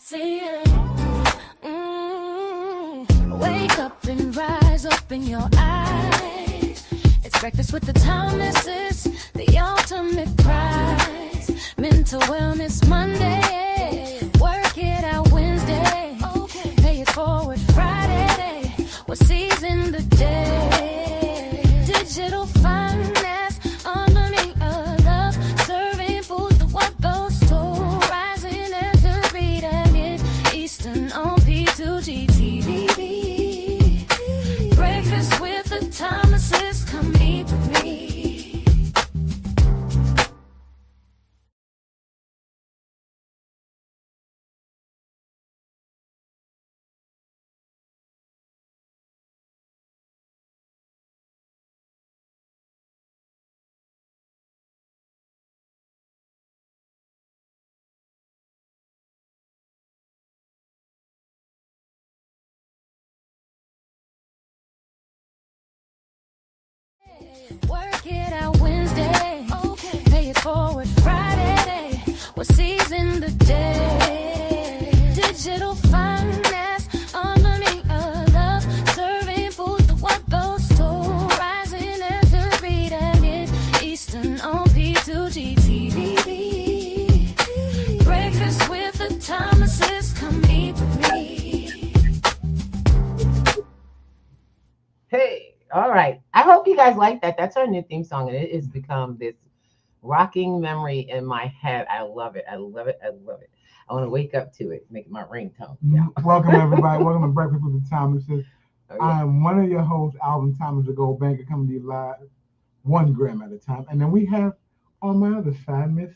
See it. Wake up and rise, open your eyes. It's breakfast with the Thomases, the ultimate prize. Mental Wellness Monday, work it out Wednesday, pay it forward Friday. We're seizing the day. Digital finance, unlearning a love, serving food to what goes to rising at the beat and it Eastern on P2G TV. Breakfast with the Thomases, come eat with me. Work it out Wednesday, pay it forward Friday. We're seizing the day. Digital finance, unlearning a love, serving food to what goes to rising at the beat and it Eastern on P2G TV. Breakfast with the Thomases, come eat with me. Hey. All right. I hope you guys like that. That's our new theme song, and it has become this rocking memory in my head. I love it. I love it. I love it. I want to wake up to it, make it my ringtone. Yeah. Welcome, everybody. Welcome to Breakfast with the Thomases. Oh, yeah. I'm one of your hosts, Alvin Thomas, the Gold Banker, coming to you live 1 gram at a time. And then we have on my other side, Miss.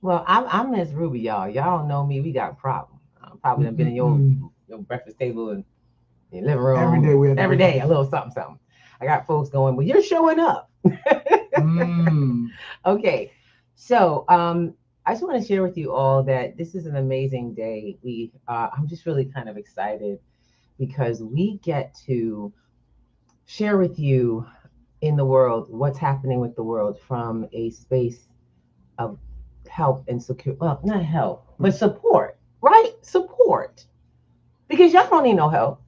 Well, I'm Miss Ruby, y'all. Y'all don't know me. We got a problem. Probably done been in your breakfast table and your living room. Every day, a little something. I got folks going, well, you're showing up. Okay. So I just want to share with you all that this is an amazing day. I'm just really kind of excited because we get to share with you in the world what's happening with the world from a space of help and secure. Well, not help, but support, right? Support. Because y'all don't need no help.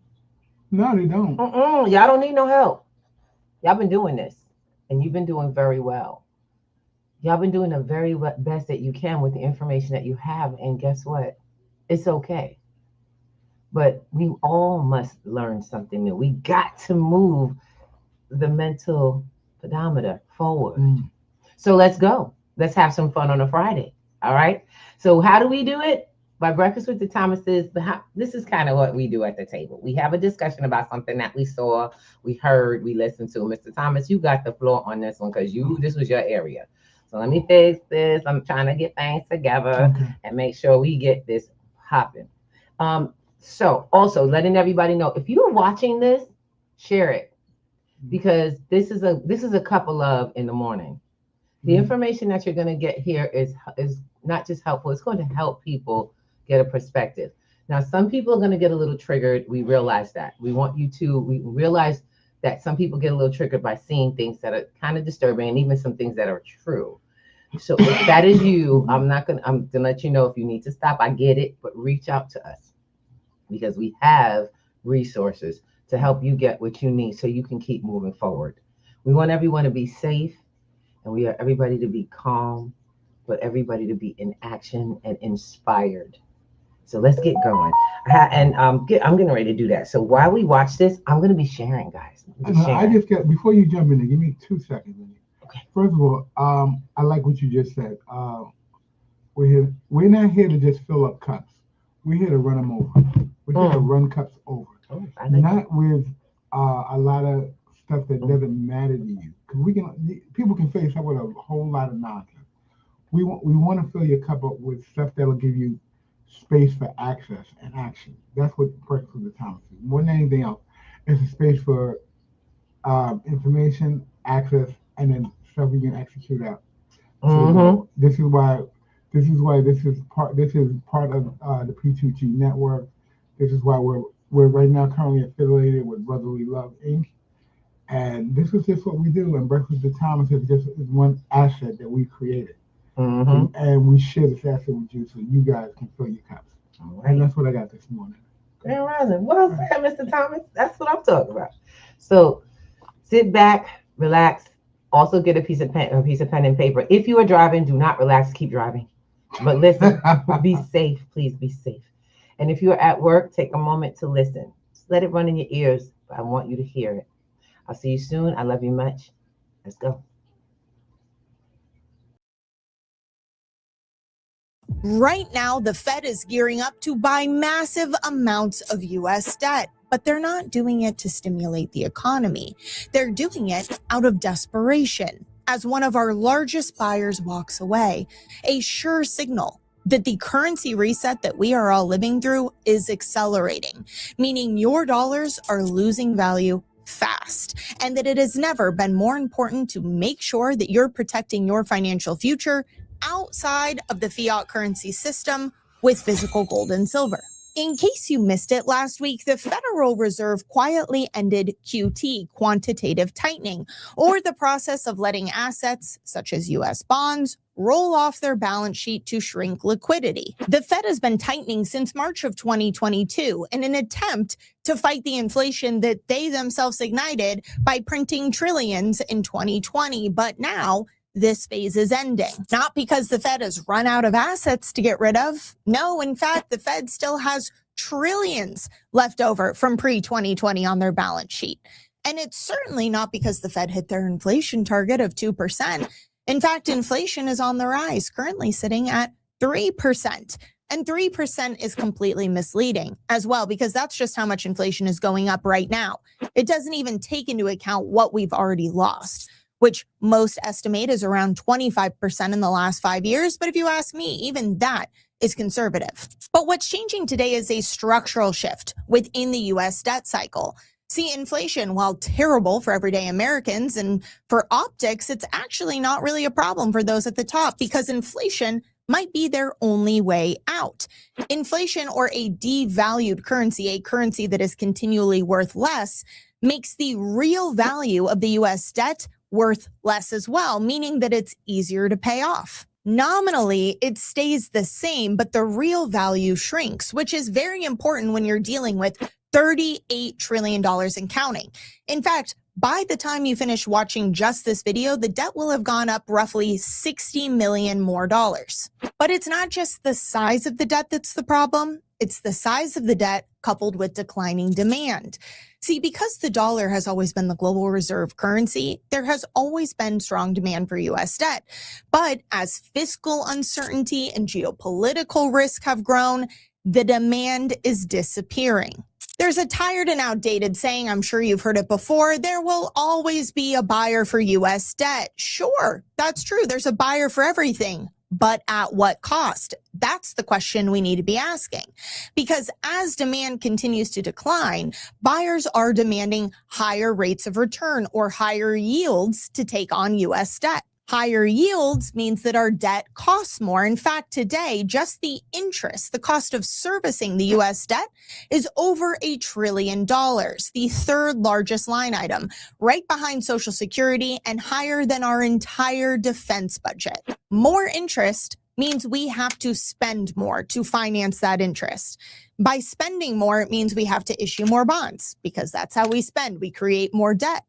No, they don't. Y'all don't need no help. Y'all been doing this, and you've been doing very well. Y'all been doing the very best that you can with the information that you have, and guess what? It's okay. But we all must learn something new. We got to move the mental pedometer forward. So let's go. Let's have some fun on a Friday, all right? So how do we do it? By Breakfast with the Thomases, this is kind of what we do at the table. We have a discussion about something that we saw, we heard, we listened to. Mr. Thomas, you got the floor on this one because this was your area. So let me fix this. I'm trying to get things together and make sure we get this hopping. So also letting everybody know, if you're watching this, share it because this is a cup of love in the morning. The information that you're going to get here is not just helpful. It's going to help people get a perspective. Now, some people are going to get a little triggered. We realize that. We realize that some people get a little triggered by seeing things that are kind of disturbing and even some things that are true. So if that is you, I'm going to let you know if you need to stop. I get it, but reach out to us because we have resources to help you get what you need so you can keep moving forward. We want everyone to be safe and we want everybody to be calm, but everybody to be in action and inspired. So let's get going. And I'm getting ready to do that. So while we watch this, I'm going to be sharing, guys. Before you jump in there, give me 2 seconds. Okay. First of all, I like what you just said. We're not here to just fill up cups. We're here to run them over. We're here to run cups over. Not with a lot of stuff that doesn't matter to you. Because people can fill you up with a whole lot of nonsense. We want to fill your cup up with stuff that will give you space for access and action. That's what Breakfast with the Thomases is. More than anything else, it's a space for information, access, and then stuff we can execute out. So this is part of the P2G network. This is why we're right now currently affiliated with Brotherly Love Inc. And this is just what we do. And Breakfast with the Thomases is one asset that we created. And we share this asset with you so you guys can fill your cups. Right. And that's what I got this morning. Grand Rising. Well said, Mr. Thomas. That's what I'm talking about. So sit back, relax. Also get a piece of pen and paper. If you are driving, do not relax. Keep driving. But listen, be safe. Please be safe. And if you're at work, take a moment to listen. Just let it run in your ears, but I want you to hear it. I'll see you soon. I love you much. Let's go. Right now, the Fed is gearing up to buy massive amounts of U.S. debt, but they're not doing it to stimulate the economy. They're doing it out of desperation, as one of our largest buyers walks away, a sure signal that the currency reset that we are all living through is accelerating, meaning your dollars are losing value fast, and that it has never been more important to make sure that you're protecting your financial future outside of the fiat currency system with physical gold and silver. In case you missed it last week, the Federal Reserve quietly ended QT, quantitative tightening, or the process of letting assets such as US bonds roll off their balance sheet to shrink liquidity. The Fed has been tightening since March of 2022 in an attempt to fight the inflation that they themselves ignited by printing trillions in 2020, but now this phase is ending. Not because the Fed has run out of assets to get rid of. No, in fact, the Fed still has trillions left over from pre-2020 on their balance sheet. And it's certainly not because the Fed hit their inflation target of 2%. In fact, inflation is on the rise, currently sitting at 3%. And 3% is completely misleading as well, because that's just how much inflation is going up right now. It doesn't even take into account what we've already lost, which most estimate is around 25% in the last 5 years. But if you ask me, even that is conservative. But what's changing today is a structural shift within the US debt cycle. See, inflation, while terrible for everyday Americans and for optics, it's actually not really a problem for those at the top, because inflation might be their only way out. Inflation, or a devalued currency, a currency that is continually worth less, makes the real value of the US debt worth less as well, meaning that it's easier to pay off. Nominally, it stays the same, but the real value shrinks, which is very important when you're dealing with $38 trillion and counting. In fact, by the time you finish watching just this video, the debt will have gone up roughly $60 million more dollars. But it's not just the size of the debt that's the problem. It's the size of the debt coupled with declining demand. See, because the dollar has always been the global reserve currency, there has always been strong demand for US debt. But as fiscal uncertainty and geopolitical risk have grown, the demand is disappearing. There's a tired and outdated saying, I'm sure you've heard it before, there will always be a buyer for US debt. Sure, that's true. There's a buyer for everything. But at what cost? That's the question we need to be asking. Because as demand continues to decline, buyers are demanding higher rates of return or higher yields to take on US debt. Higher yields means that our debt costs more. In fact, today, just the interest, the cost of servicing the US debt, is over $1 trillion, the third largest line item, right behind Social Security and higher than our entire defense budget. More interest means we have to spend more to finance that interest. By spending more, it means we have to issue more bonds, because that's how we spend. We create more debt.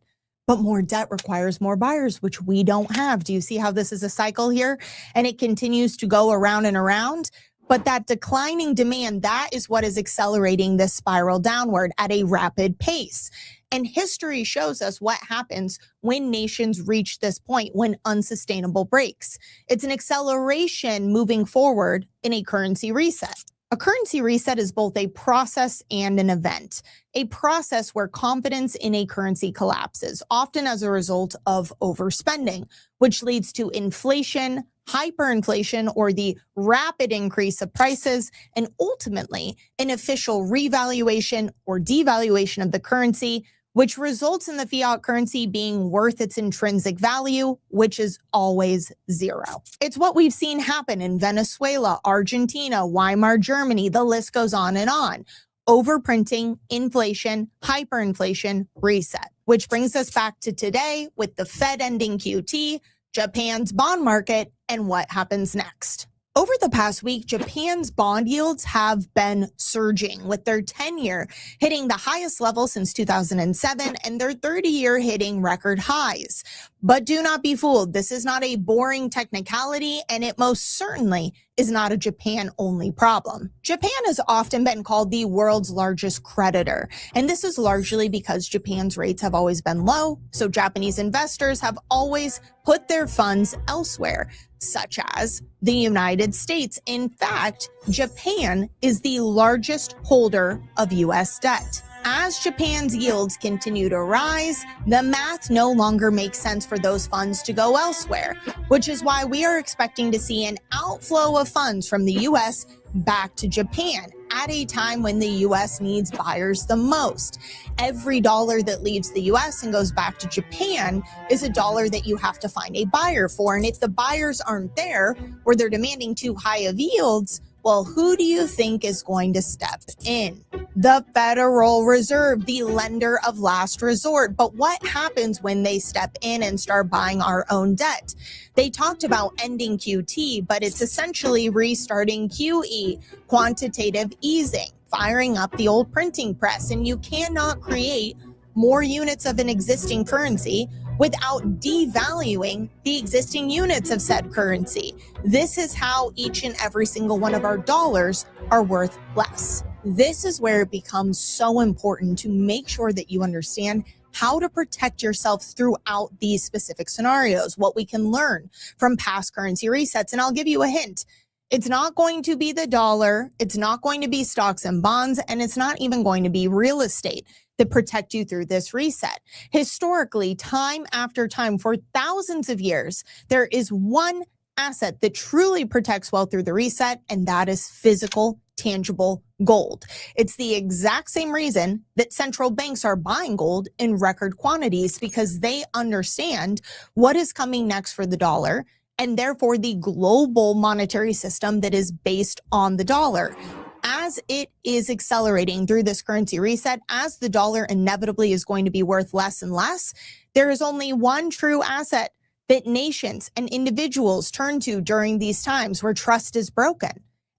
But more debt requires more buyers, which we don't have. Do you see how this is a cycle here? And it continues to go around and around. But that declining demand, that is what is accelerating this spiral downward at a rapid pace. And history shows us what happens when nations reach this point, when unsustainable breaks. It's an acceleration moving forward in a currency reset. A currency reset is both a process and an event. A process where confidence in a currency collapses, often as a result of overspending, which leads to inflation, hyperinflation, or the rapid increase of prices, and ultimately an official revaluation or devaluation of the currency, which results in the fiat currency being worth its intrinsic value, which is always zero. It's what we've seen happen in Venezuela, Argentina, Weimar Germany, the list goes on and on. Overprinting, inflation, hyperinflation, reset. Which brings us back to today with the Fed ending QT, Japan's bond market, and what happens next. Over the past week, Japan's bond yields have been surging, with their 10-year hitting the highest level since 2007 and their 30-year hitting record highs. But do not be fooled. This is not a boring technicality, and it most certainly is not a Japan-only problem. Japan has often been called the world's largest creditor, and this is largely because Japan's rates have always been low, so Japanese investors have always put their funds elsewhere, such as the United States. In fact, Japan is the largest holder of U.S. debt. As Japan's yields continue to rise, the math no longer makes sense for those funds to go elsewhere, which is why we are expecting to see an outflow of funds from the U.S. back to Japan at a time when the U.S. needs buyers the most. Every dollar that leaves the U.S. and goes back to Japan is a dollar that you have to find a buyer for. And if the buyers aren't there, or they're demanding too high of yields, well, who do you think is going to step in? The Federal Reserve, the lender of last resort. But what happens when they step in and start buying our own debt? They talked about ending QT, but it's essentially restarting QE, quantitative easing, firing up the old printing press. And you cannot create more units of an existing currency without devaluing the existing units of said currency. This is how each and every single one of our dollars are worth less. This is where it becomes so important to make sure that you understand how to protect yourself throughout these specific scenarios, what we can learn from past currency resets. And I'll give you a hint. It's not going to be the dollar, it's not going to be stocks and bonds, and it's not even going to be real estate that protect you through this reset. Historically, time after time, for thousands of years, there is one asset that truly protects wealth through the reset, and that is physical, tangible gold. It's the exact same reason that central banks are buying gold in record quantities, because they understand what is coming next for the dollar, and therefore the global monetary system that is based on the dollar. As it is accelerating through this currency reset, as the dollar inevitably is going to be worth less and less, there is only one true asset that nations and individuals turn to during these times where trust is broken.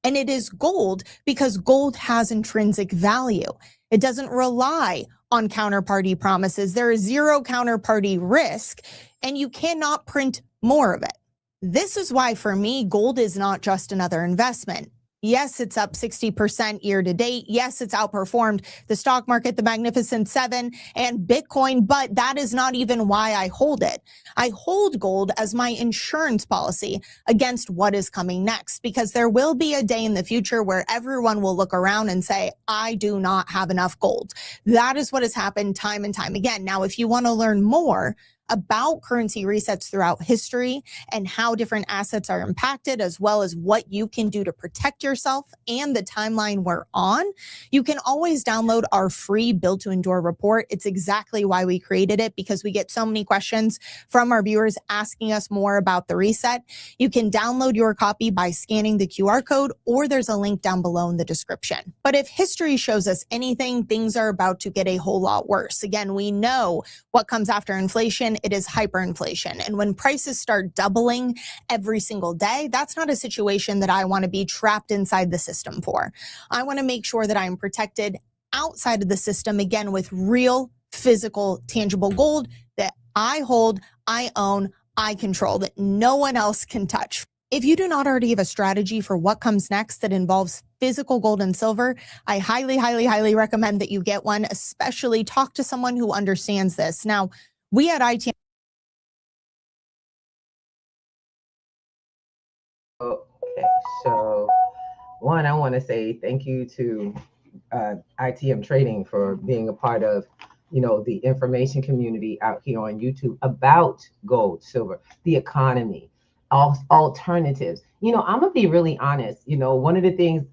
And it is gold, because gold has intrinsic value. It doesn't rely on counterparty promises. There is zero counterparty risk, and you cannot print more of it. This is why, for me, gold is not just another investment. Yes, it's up 60% year to date. Yes, it's outperformed the stock market, the Magnificent Seven, and Bitcoin, but that is not even why I hold it. I hold gold as my insurance policy against what is coming next, because there will be a day in the future where everyone will look around and say, I do not have enough gold. That is what has happened time and time again. Now, if you want to learn more about currency resets throughout history and how different assets are impacted, as well as what you can do to protect yourself and the timeline we're on, you can always download our free Build to Endure report. It's exactly why we created it, because we get so many questions from our viewers asking us more about the reset. You can download your copy by scanning the QR code, or there's a link down below in the description. But if history shows us anything, things are about to get a whole lot worse. Again, we know what comes after inflation. It is hyperinflation. And when prices start doubling every single day, that's not a situation that I want to be trapped inside the system for. I want to make sure that I'm protected outside of the system, again, with real, physical, tangible gold that I hold, I own, I control, that no one else can touch. If you do not already have a strategy for what comes next that involves physical gold and silver, I highly, highly, highly recommend that you get one, especially talk to someone who understands this. Now, we at ITM. Okay, so one, I want to say thank you to ITM Trading for being a part of, the information community out here on YouTube about gold, silver, the economy, alternatives. I'm gonna be really honest. One of the things,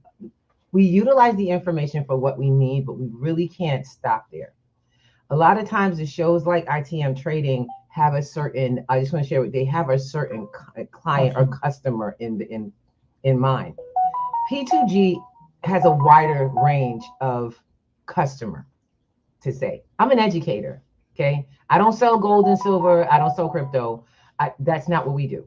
we utilize the information for what we need, but we really can't stop there. A lot of times the shows like ITM Trading have a certain, I just want to share they have a certain client or customer in mind. P2G has a wider range of customer to say. I'm an educator, okay? I don't sell gold and silver. I don't sell crypto. That's not what we do.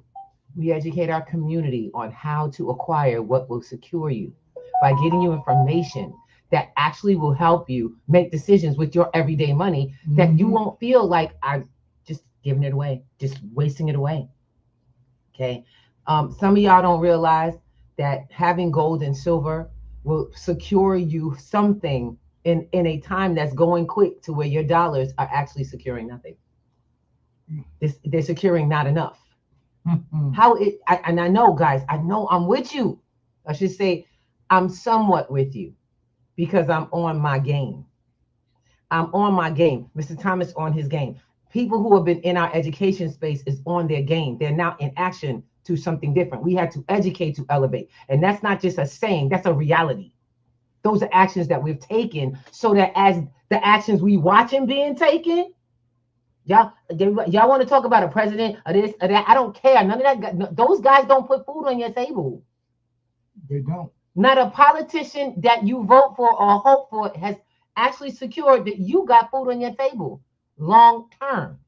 We educate our community on how to acquire what will secure you by getting you information that actually will help you make decisions with your everyday money that you won't feel like I'm just giving it away, just wasting it away. Okay. Some of y'all don't realize that having gold and silver will secure you something in a time that's going quick to where your dollars are actually securing nothing. They're securing not enough. And I know, guys, I know I'm with you. I should say I'm somewhat with you because I'm on my game. I'm on my game. Mr. Thomas on his game. People who have been in our education space is on their game. They're now in action to something different. We had to educate to elevate. And that's not just a saying, that's a reality. Those are actions that we've taken so that as the actions we watching being taken, y'all want to talk about a president or this or that? I don't care. None of that. Those guys don't put food on your table. They don't. Not a politician that you vote for or hope for has actually secured that you got food on your table long term.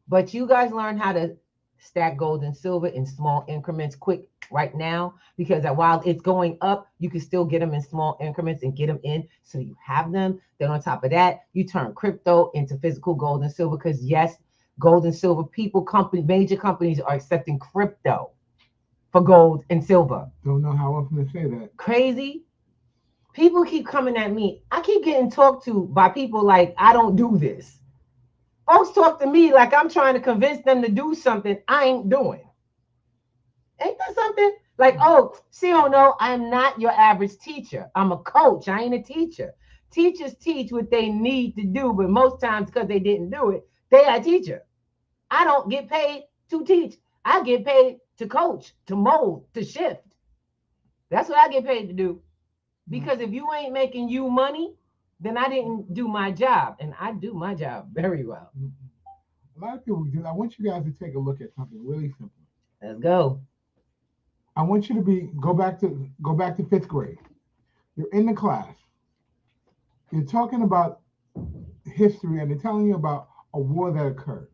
But you guys learn how to stack gold and silver in small increments quick right now, because while it's going up, you can still get them in small increments and get them in so you have them. Then on top of that, you turn crypto into physical gold and silver, because yes, gold and silver major companies are accepting crypto for gold and silver. Don't know how often to say that. Crazy. People keep coming at me. I keep getting talked to by people like I don't do this. Folks talk to me like I'm trying to convince them to do something I ain't doing. Ain't that something? Like, oh, see, oh no, I'm not your average teacher. I'm a coach. I ain't a teacher. Teachers teach what they need to do, but most times because they didn't do it, they are a teacher. I don't get paid to teach. I get paid to coach, to mold, to shift. That's what I get paid to do. Because if you ain't making you money, then I didn't do my job. And I do my job very well. A lot of people do. I want you guys to take a look at something really simple. Let's go. I want you to go back to fifth grade. You're in the class. You're talking about history, and they're telling you about a war that occurred.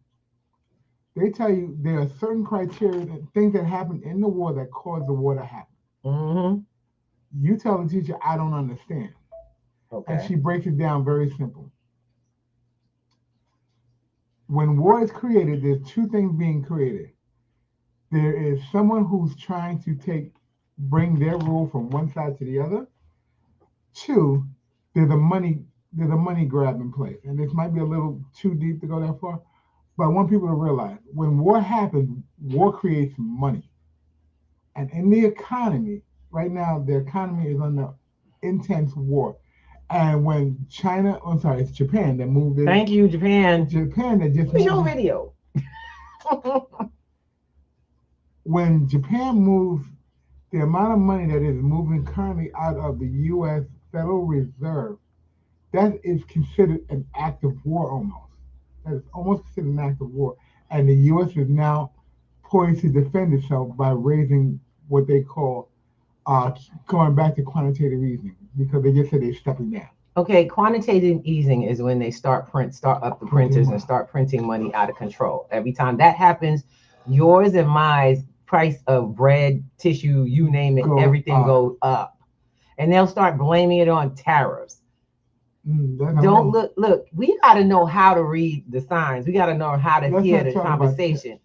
They tell you there are certain criteria and things that happened in the war that caused the war to happen. Mm-hmm. You tell the teacher, I don't understand. Okay. And she breaks it down very simple. When war is created, there's two things being created. There is someone who's trying to bring their rule from one side to the other. Two, there's a money grab in place. And this might be a little too deep to go that far, but I want people to realize when war happens, war creates money. And in the economy, right now, the economy is under intense war. And when it's Japan that moved in. Thank you, Japan. Japan that just moved. Your video. When Japan moves, the amount of money that is moving currently out of the U.S. Federal Reserve, that is considered an act of war almost. That is almost considered an act of war. And the U.S. is now poised to defend itself by raising what they call going back to quantitative easing, because they just said they're stepping down. Okay, quantitative easing is when they start up the printers and start printing money out of control. Every time that happens, yours and my price of bread, tissue, you name it, everything goes up. And they'll start blaming it on tariffs. Don't look, we got to know how to read the signs. We got to know how to hear the conversation.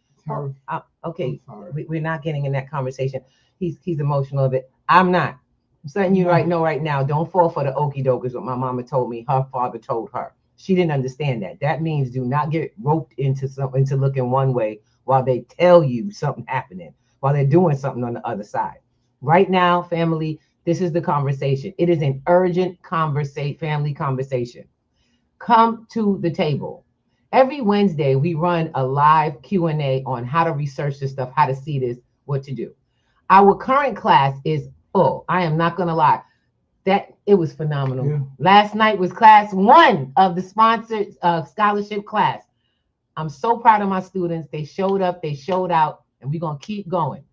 Okay, we're not getting in that conversation. He's emotional of it. I'm not. I'm saying you right now, don't fall for the okie doke is what my mama told me her father told her. She didn't understand that. That means do not get roped into looking one way while they tell you something happening, while they're doing something on the other side. Right now, family, this is the conversation. It is an urgent family conversation. Come to the table. Every Wednesday, we run a live Q&A on how to research this stuff, how to see this, what to do. Our current class is full. I am not going to lie. It was phenomenal. Yeah. Last night was class 1 of the sponsored scholarship class. I'm so proud of my students. They showed up, they showed out, and we're going to keep going.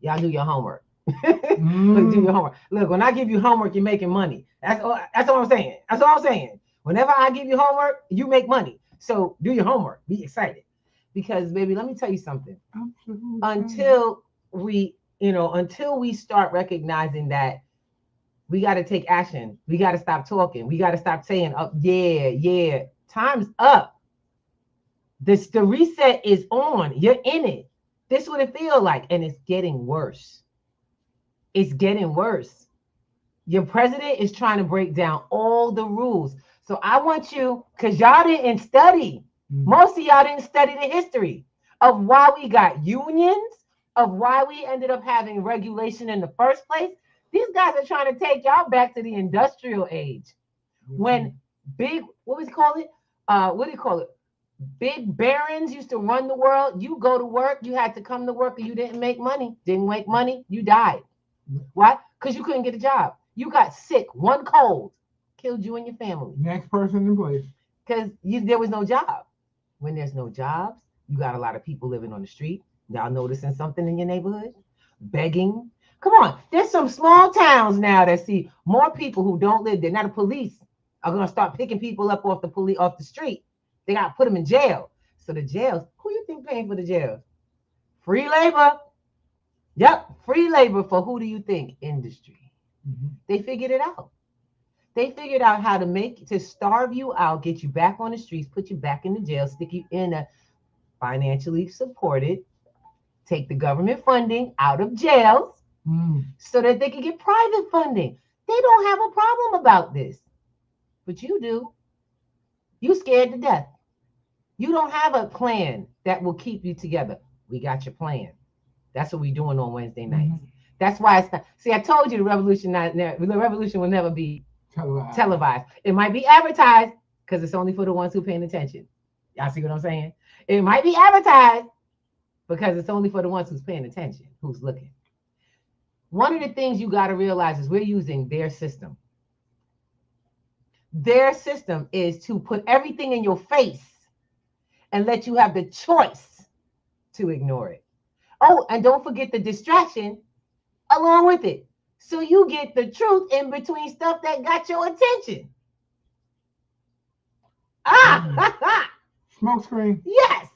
Y'all do your homework. Look, do your homework. Look, when I give you homework, you're making money. That's all I'm saying. That's all I'm saying. Whenever I give you homework, you make money. So do your homework. Be excited. Because, baby, let me tell you something. Absolutely. Until we start recognizing that we got to take action. We got to stop talking. We got to stop saying, oh, yeah, time's up. The reset is on. You're in it. This is what it feels like. And it's getting worse. It's getting worse. Your president is trying to break down all the rules. So I want you, because y'all didn't study. Most of y'all didn't study the history of why we got unions, of why we ended up having regulation in the first place. These guys are trying to take y'all back to the industrial age. When big, what do you call it? Big barons used to run the world. You go to work, you had to come to work, and you didn't make money. Didn't make money, you died. Why? Because you couldn't get a job. You got sick, one cold, killed you and your family. Next person in place. Because there was no job. When there's no jobs, you got a lot of people living on the street. Y'all noticing something in your neighborhood? Begging. Come on, there's some small towns now that see more people who don't live there. Now the police are gonna start picking people up off the street. They gotta put them in jail. So the jails, who you think paying for the jails? Free labor. Yep, free labor for who do you think? Industry. They figured it out. They figured out how to starve you out, get you back on the streets, put you back in the jail, stick you in a financially supported, take the government funding out of jails so that they can get private funding. They don't have a problem about this. But you do. You scared to death. You don't have a plan that will keep you together. We got your plan. That's what we're doing on Wednesday nights. That's why it's not. See, I told you the revolution will never be televised. It might be advertised because it's only for the ones who are paying attention. Y'all see what I'm saying? It might be advertised because it's only for the ones who's paying attention, who's looking. One of the things you got to realize is we're using their system. Their system is to put everything in your face and let you have the choice to ignore it. Oh, and don't forget the distraction along with it. So you get the truth in between stuff that got your attention. Smoke screen. Yes.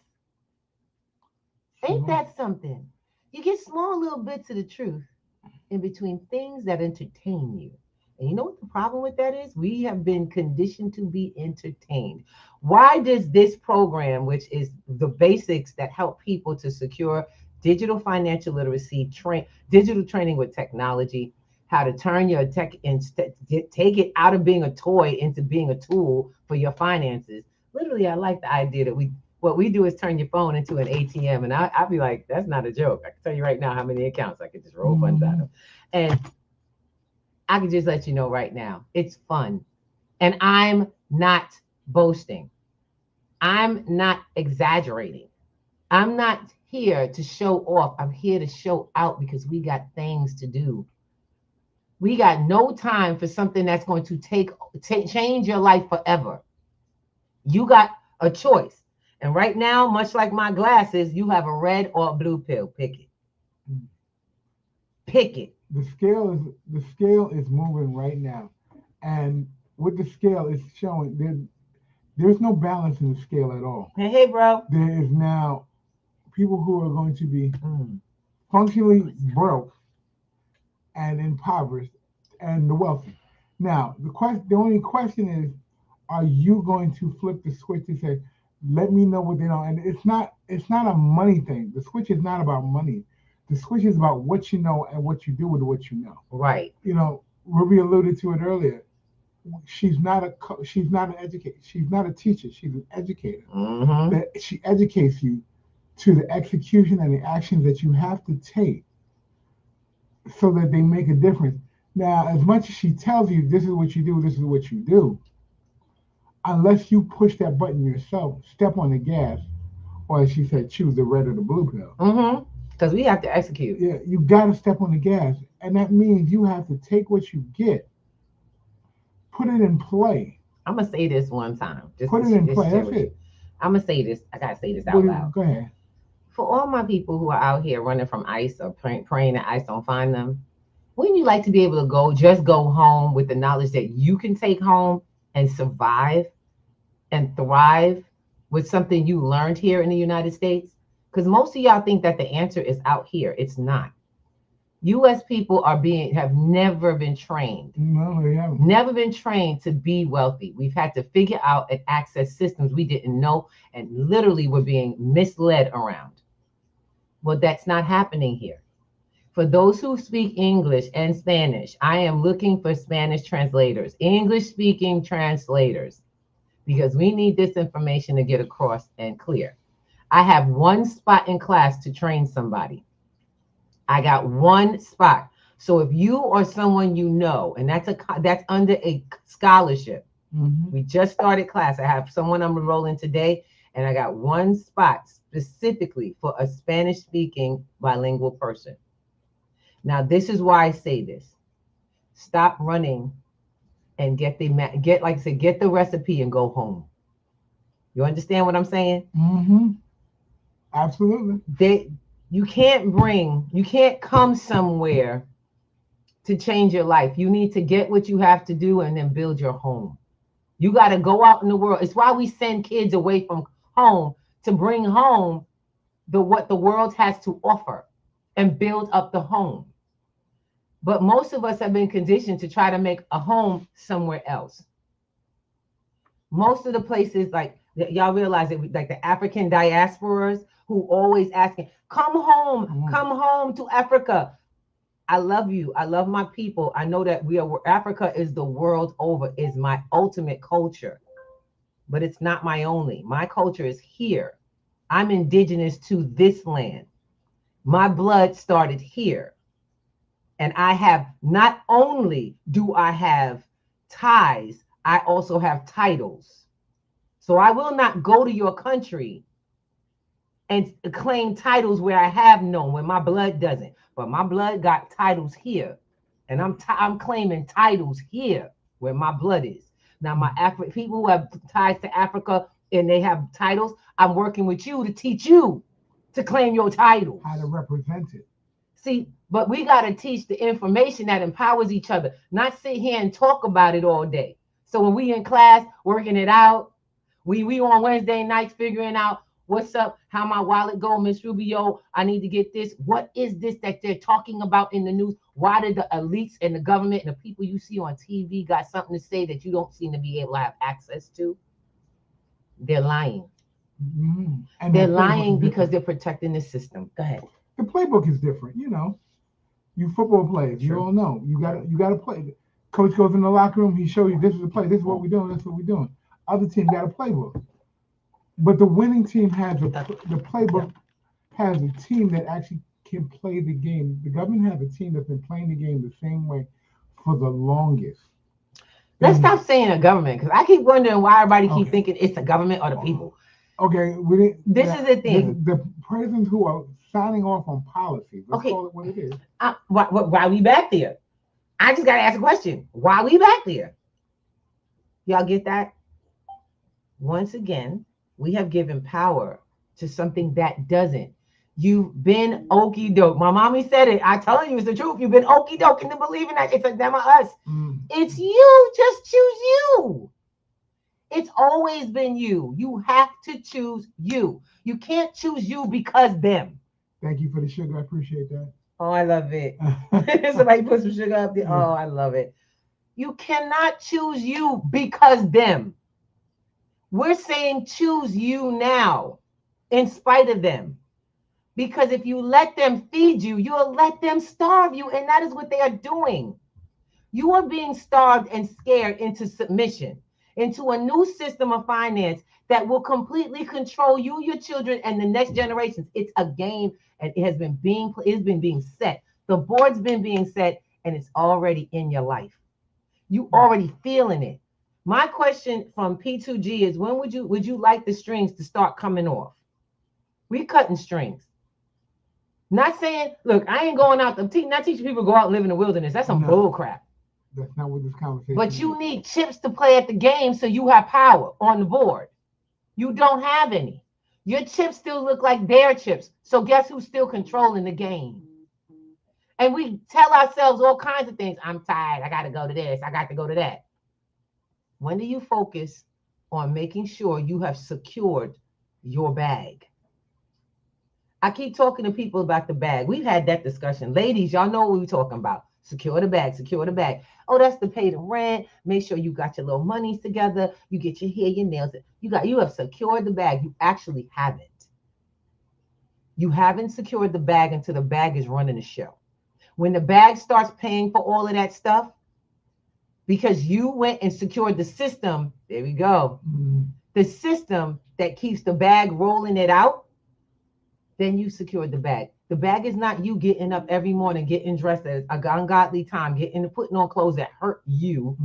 Ain't that something? You get small little bits of the truth in between things that entertain you. And you know what the problem with that is? We have been conditioned to be entertained. Why does this program, which is the basics that help people to secure digital financial literacy, digital training with technology, how to turn your tech and take it out of being a toy into being a tool for your finances. Literally, I like the idea that what we do is turn your phone into an ATM. And I'd be like, that's not a joke. I can tell you right now how many accounts I could just roll funds out of. And I can just let you know right now, it's fun. And I'm not boasting. I'm not exaggerating. I'm not here to show off. I'm here to show out because we got things to do. We got no time for something that's going to change your life forever. You got a choice. And right now, much like my glasses, you have a red or a blue pill. Pick it. Pick it. The scale is moving right now. And with the scale, it's showing there's no balance in the scale at all. Hey, bro. There is now people who are going to be functionally broke and impoverished and the wealthy. Now, the only question is, are you going to flip the switch and say, let me know what they know? And it's not a money thing. The switch is not about money. The switch is about what you know and what you do with what you know. Right. You know, Ruby alluded to it earlier. She's not an educator. She's not a teacher. She's an educator. That she educates you to the execution and the actions that you have to take so that they make a difference. Now, as much as she tells you this is what you do, this is what you do, unless you push that button yourself, step on the gas, or as she said, choose the red or the blue pill. Because we have to execute. Yeah, you got to step on the gas. And that means you have to take what you get, put it in play. I'm going to say this one time. Put it in play. That's it. I'm going to say this. I got to say this out loud. Go ahead. For all my people who are out here running from ICE or praying that ICE don't find them, wouldn't you like to be able to just go home with the knowledge that you can take home and survive and thrive with something you learned here in the United States? Because most of y'all think that the answer is out here. It's not. U.S. people have never been trained. No, they haven't. Never been trained to be wealthy. We've had to figure out and access systems we didn't know, and literally we're being misled around. Well, that's not happening here. For those who speak English and Spanish, I am looking for Spanish translators, English-speaking translators, because we need this information to get across and clear. I have one spot in class to train somebody. I got one spot. So if you or someone you know, and that's under a scholarship. Mm-hmm. We just started class. I have someone I'm enrolling today, and I got one spot specifically for a Spanish-speaking bilingual person. Now, this is why I say this. Stop running and get the recipe and go home. You understand what I'm saying? Mm-hmm. Absolutely. You can't come somewhere to change your life. You need to get what you have to do and then build your home. You got to go out in the world. It's why we send kids away from home, to bring home what the world has to offer and build up the home. But most of us have been conditioned to try to make a home somewhere else. Most of the places, like y'all realize it, like the African diasporas who always asking, come home to Africa. I love you. I love my people. I know that Africa is the world over, is my ultimate culture, but it's not my only. My culture is here. I'm indigenous to this land. My blood started here. And I have, not only do I have ties, I also have titles. So I will not go to your country and claim titles where I have none, where my blood doesn't. But my blood got titles here. And I'm claiming titles here where my blood is. Now, my people who have ties to Africa and they have titles, I'm working with you to teach you to claim your titles. How to represent it. See, but we got to teach the information that empowers each other, not sit here and talk about it all day. So when we in class working it out, we on Wednesday nights figuring out what's up, how my wallet go, Miss Rubio, I need to get this. What is this that they're talking about in the news? Why did the elites and the government and the people you see on TV got something to say that you don't seem to be able to have access to? They're lying. Mm-hmm. And they're lying because they're protecting the system. Go ahead. The playbook is different, you know. You football players, you all know. You gotta play. Coach goes in the locker room, he shows you this is the play, this is what we're doing, this is what we're doing. Other team got a playbook. But the winning team has the playbook has a team that actually can play the game. The government has a team that's been playing the game the same way for the longest. Let's stop saying a government, because I keep wondering why everybody keep thinking it's the government or the people. Okay, this is the thing. The presidents who are signing off on policies, let's call it what it is. Why we back there? I just got to ask a question. Why we back there? Y'all get that? Once again, we have given power to something that doesn't. You've been okie doke. My mommy said it. I tell you, it's the truth. You've been okie doke into believing that it's a them or us. It's you. Just choose you. It's always been you. You have to choose you. You can't choose you because them. Thank you for the sugar. I appreciate that. Oh, I love it. Somebody put some sugar up there. Oh, I love it. You cannot choose you because them. We're saying choose you now in spite of them. Because if you let them feed you, you'll let them starve you. And that is what they are doing. You are being starved and scared into submission, into a new system of finance that will completely control you, your children, and the next generations. It's a game, and it's been being set. The board's been being set, and it's already in your life. You already feeling it. My question from P2G is, when would you like the strings to start coming off? We cutting strings. Not saying, look, I ain't going out, not teaching people to go out and live in the wilderness. That's some bull crap. That's not what this conversation But you need chips to play at the game so you have power on the board. You don't have any. Your chips still look like their chips. So guess who's still controlling the game? And we tell ourselves all kinds of things. I'm tired. I got to go to this. I got to go to that. When do you focus on making sure you have secured your bag. I keep talking to people about the bag. We've had that discussion. Ladies, y'all know what we're talking about. Secure the bag, secure the bag. Oh, that's to pay the rent. Make sure you got your little monies together. You get your hair, your nails. You have secured the bag. You actually haven't. You haven't secured the bag until the bag is running the show. When the bag starts paying for all of that stuff, because you went and secured the system, there we go. The system that keeps the bag rolling it out, then you secured the bag. The bag is not you getting up every morning, getting dressed at an ungodly time, putting on clothes that hurt you.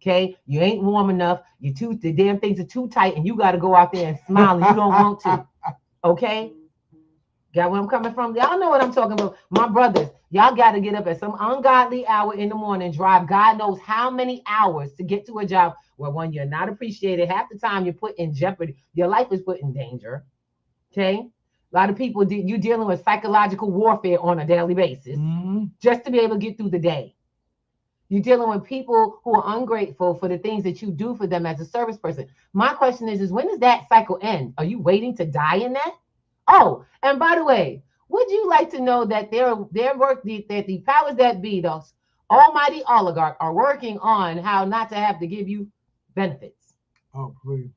Okay, you ain't warm enough. The damn things are too tight, and you got to go out there and smile, and you don't want to. Okay, got where I'm coming from? Y'all know what I'm talking about. My brothers, y'all got to get up at some ungodly hour in the morning, drive God knows how many hours to get to a job where, one, you're not appreciated. Half the time you're put in jeopardy. Your life is put in danger. Okay. A lot of people, you're dealing with psychological warfare on a daily basis just to be able to get through the day. You're dealing with people who are ungrateful for the things that you do for them as a service person. My question is when does that cycle end? Are you waiting to die in that? Oh, and by the way, would you like to know that the powers that be, those almighty oligarchs, are working on how not to have to give you benefits? Oh, please.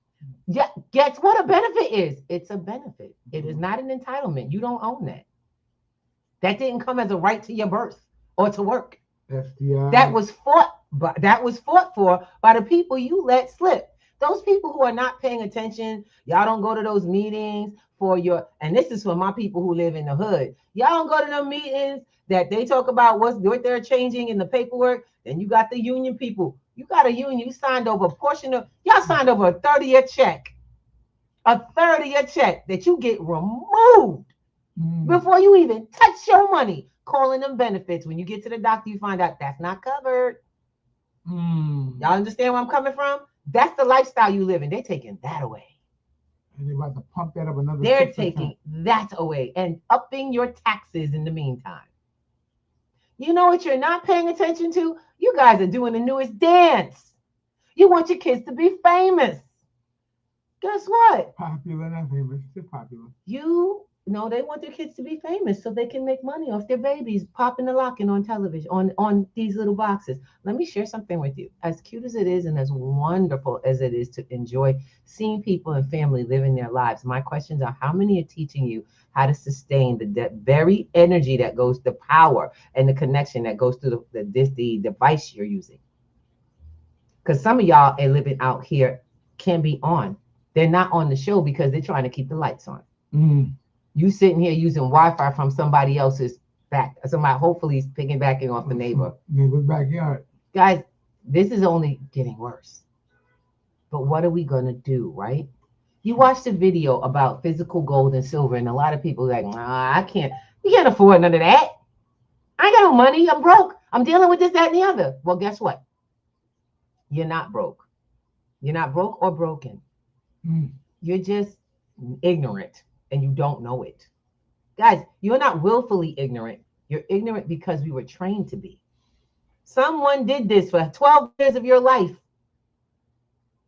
Yeah, guess what a benefit is? It's a benefit. It is not an entitlement. You don't own that. That didn't come as a right to your birth or to work. FDI. That was fought for by the people you let slip. Those people who are not paying attention, y'all don't go to those meetings and this is for my people who live in the hood. Y'all don't go to them meetings that they talk about what they're changing in the paperwork. Then you got the union people. You got a union. You signed over y'all signed over a 30-year check. A 30-year check that you get removed before you even touch your money, calling them benefits. When you get to the doctor, you find out that's not covered. Y'all understand where I'm coming from? That's the lifestyle you live in. They're taking that away. And they're about to pump that up another. They're taking that away and upping your taxes in the meantime. You know what you're not paying attention to? You guys are doing the newest dance. You want your kids to be famous. Guess what? Popular, not famous. They're popular. They want their kids to be famous so they can make money off their babies popping and locking on television, on these little boxes. Let me share something with you. As cute as it is and as wonderful as it is to enjoy seeing people and family living their lives, my questions are, how many are teaching you how to sustain the very energy that goes, the power and the connection that goes through the device you're using? Because some of y'all are living out here can be on. They're not on the show because they're trying to keep the lights on. You sitting here using Wi-Fi from somebody else's back. Somebody hopefully is piggybacking off the neighbor's backyard. Guys, this is only getting worse. But what are we going to do, right? You watched a video about physical gold and silver, and a lot of people are like, we can't afford none of that. I ain't got no money. I'm broke. I'm dealing with this, that, and the other. Well, guess what? You're not broke. You're not broke or broken. You're just ignorant. And you don't know it. Guys, you're not willfully ignorant. You're ignorant because we were trained to be. Someone did this for 12 years of your life.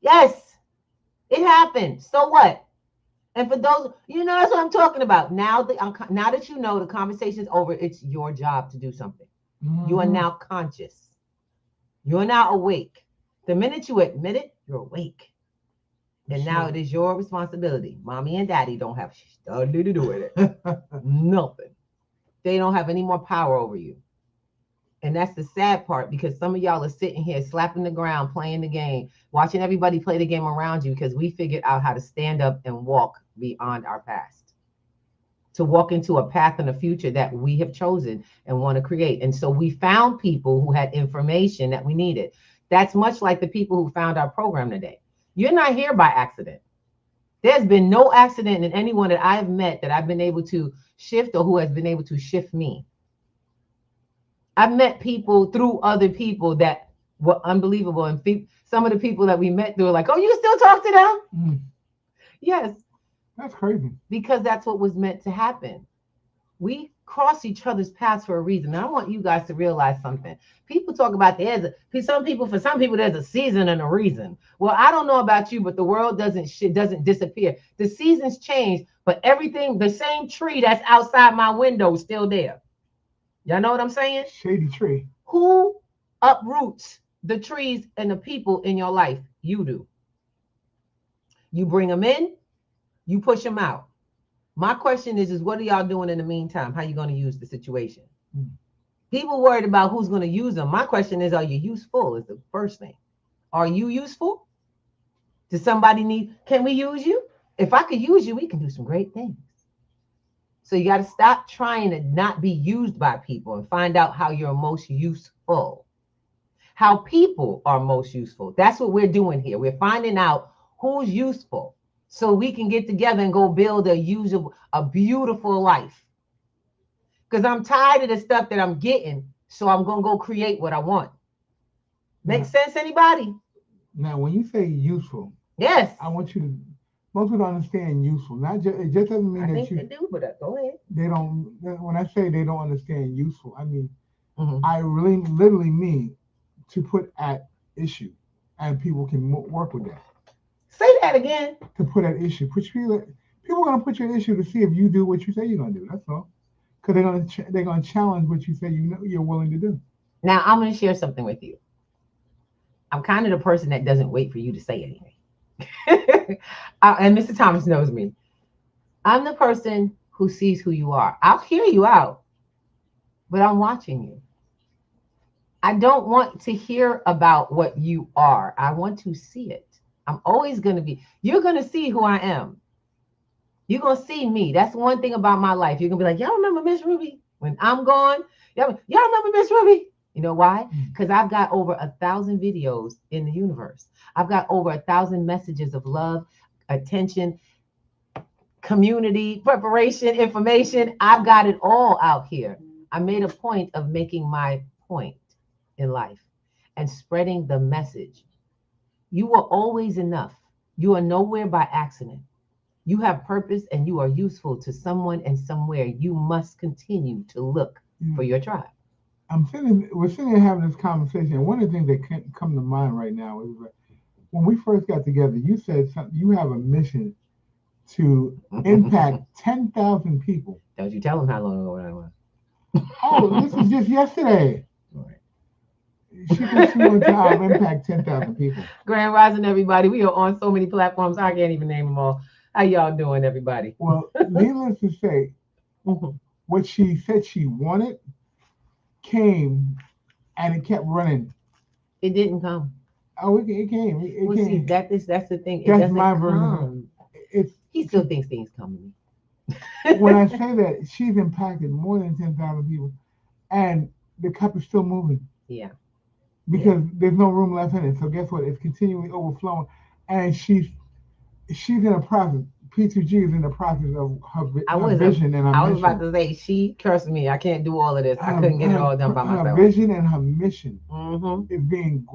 Yes, it happened. So what? And for those, that's what I'm talking about. Now that you know the conversation's over, it's your job to do something. You are now conscious. You are now awake. The minute you admit it, you're awake. And now it is your responsibility. Mommy and daddy don't have nothing to do with it. Nothing. They don't have any more power over you. And that's the sad part, because some of y'all are sitting here slapping the ground, playing the game, watching everybody play the game around you because we figured out how to stand up and walk beyond our past. To walk into a path in the future that we have chosen and want to create. And so we found people who had information that we needed. That's much like the people who found our program today. You're not here by accident. There's been no accident in anyone that I have met that I've been able to shift or who has been able to shift me. I've met people through other people that were unbelievable. And some of the people that we met, they were like, oh, you still talk to them? Yes. That's crazy. Because that's what was meant to happen. We cross each other's paths for a reason. And I want you guys to realize something. People talk about for some people there's a season and a reason. Well, I don't know about you, but the world doesn't disappear. The seasons change, but everything, the same tree that's outside my window is still there. Y'all know what I'm saying? Shady tree. Who uproots the trees and the people in your life? You do. You bring them in, you push them out. My question is what are y'all doing in the meantime? How you going to use the situation? People worried about who's going to use them. My question is, are you useful is the first thing. Are you useful? Does somebody can we use you? If I could use you, we can do some great things. So you got to stop trying to not be used by people and find out how you're most useful. How people are most useful. That's what we're doing here. We're finding out who's useful so we can get together and go build a beautiful life. Because I'm tired of the stuff that I'm getting, so I'm going to go create what I want. Make sense, anybody? Now, when you say useful, yes, I want you to, most people don't understand useful. Not just, it just doesn't mean they do, but go ahead. They don't, when I say they don't understand useful, I mean, I really literally mean to put at issue, and people can work with that. Say that again. To put at issue. People are going to put you at issue to see if you do what you say you're going to do. That's all. Because they're going to challenge what you say you're willing to do. Now, I'm going to share something with you. I'm kind of the person that doesn't wait for you to say anything. And Mr. Thomas knows me. I'm the person who sees who you are. I'll hear you out, but I'm watching you. I don't want to hear about what you are. I want to see it. I'm always going to be. You're going to see who I am. You're going to see me. That's one thing about my life. You're going to be like, y'all remember Miss Ruby? When I'm gone, y'all remember Miss Ruby? You know why? Because I've got over 1,000 videos in the universe. I've got over 1,000 messages of love, attention, community, preparation, information. I've got it all out here. I made a point of making my point in life and spreading the message. You are always enough. You are nowhere by accident. You have purpose and you are useful to someone and somewhere. You must continue to look for your tribe. We're sitting here having this conversation. One of the things that can't come to mind right now is that when we first got together, you said something, you have a mission to impact 10,000 people. Don't you tell them how long ago that was. Oh, this was just yesterday. She can see on time impact 10,000 people. Grand Rising, everybody. We are on so many platforms. I can't even name them all. How y'all doing, everybody? Well, needless to say, what she said she wanted came, and it kept running. It didn't come. Oh, it came. It came. See, that's the thing. That's my version. He still thinks things come to me. When I say that, she's impacted more than 10,000 people, and the cup is still moving. Yeah. Because there's no room left in it. So guess what? It's continually overflowing, and she's in a process. P2G is in the process of her vision and her mission. I was about to say, she cursed me. I can't do all of this. I couldn't get it all done by myself. Her vision and her mission is being